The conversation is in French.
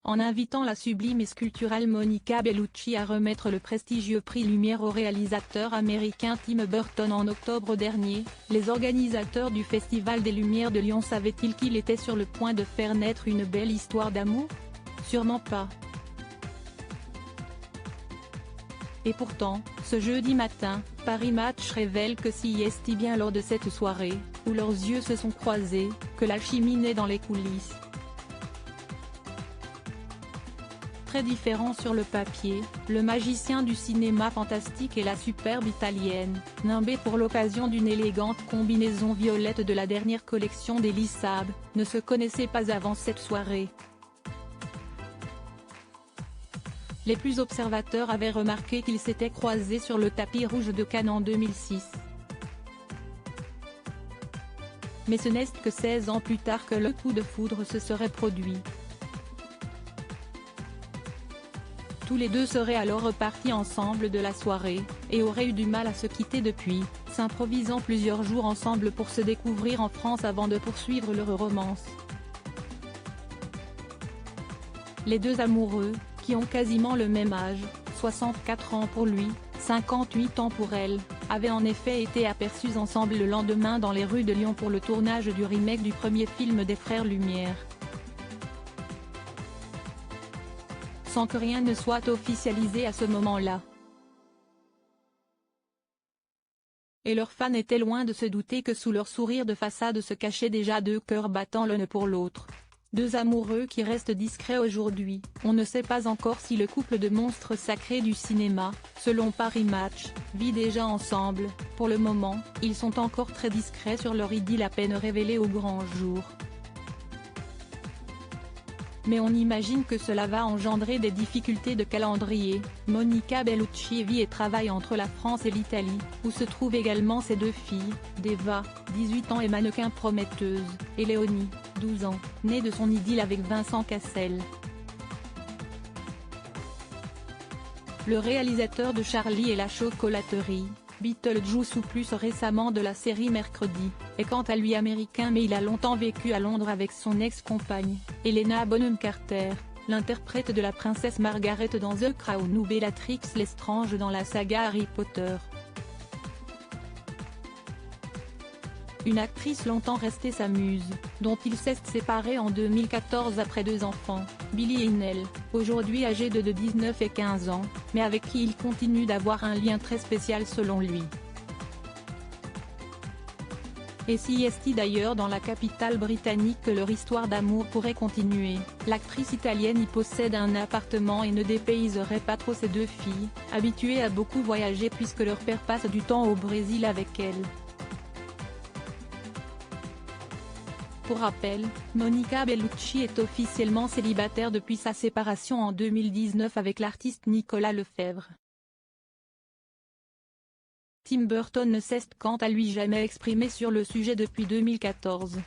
en invitant la sublime et sculpturale Monica Bellucci à remettre le prestigieux prix Lumière au réalisateur américain Tim Burton en octobre dernier. Les organisateurs du Festival des Lumières de Lyon savaient-ils qu'il était sur le point de faire naître une belle histoire d'amour? Sûrement pas. Et pourtant, ce jeudi matin, Paris Match révèle que c'est bien lors de cette soirée, où leurs yeux se sont croisés, que l'alchimie naît dans les coulisses. Très différent sur le papier, le magicien du cinéma fantastique et la superbe italienne, nimbée pour l'occasion d'une élégante combinaison violette de la dernière collection d'Elie Saab, ne se connaissaient pas avant cette soirée. Les plus observateurs avaient remarqué qu'ils s'étaient croisés sur le tapis rouge de Cannes en 2006. Mais ce n'est que 16 ans plus tard que le coup de foudre se serait produit. Tous les deux seraient alors repartis ensemble de la soirée, et auraient eu du mal à se quitter depuis, s'improvisant plusieurs jours ensemble pour se découvrir en France avant de poursuivre leur romance. Les deux amoureux, qui ont quasiment le même âge, 64 ans pour lui, 58 ans pour elle, avaient en effet été aperçus ensemble le lendemain dans les rues de Lyon pour le tournage du remake du premier film des Frères Lumière. Sans que rien ne soit officialisé à ce moment-là. Et leurs fans étaient loin de se douter que sous leur sourire de façade se cachaient déjà deux cœurs battant l'un pour l'autre. Deux amoureux qui restent discrets aujourd'hui. On ne sait pas encore si le couple de monstres sacrés du cinéma, selon Paris Match, vit déjà ensemble. Pour le moment, ils sont encore très discrets sur leur idylle à peine révélée au grand jour. Mais on imagine que cela va engendrer des difficultés de calendrier. Monica Bellucci vit et travaille entre la France et l'Italie, où se trouvent également ses deux filles, Deva, 18 ans et mannequin prometteuse, et Léonie, 12 ans, née de son idylle avec Vincent Cassel. Le réalisateur de Charlie et la chocolaterie, Beetlejuice ou plus récemment de la série Mercredi, est quant à lui américain mais il a longtemps vécu à Londres avec son ex-compagne, Helena Bonham Carter, l'interprète de la princesse Margaret dans The Crown ou Bellatrix Lestrange dans la saga Harry Potter. Une actrice longtemps restée sa muse, dont il s'est séparé en 2014 après deux enfants, Billy et Nell, aujourd'hui âgés de 19 et 15 ans, mais avec qui il continue d'avoir un lien très spécial selon lui. Et si est d'ailleurs dans la capitale britannique que leur histoire d'amour pourrait continuer, l'actrice italienne y possède un appartement et ne dépayserait pas trop ses deux filles, habituées à beaucoup voyager puisque leur père passe du temps au Brésil avec elle. Pour rappel, Monica Bellucci est officiellement célibataire depuis sa séparation en 2019 avec l'artiste Nicolas Lefebvre. Tim Burton ne s'est quant à lui jamais exprimé sur le sujet depuis 2014.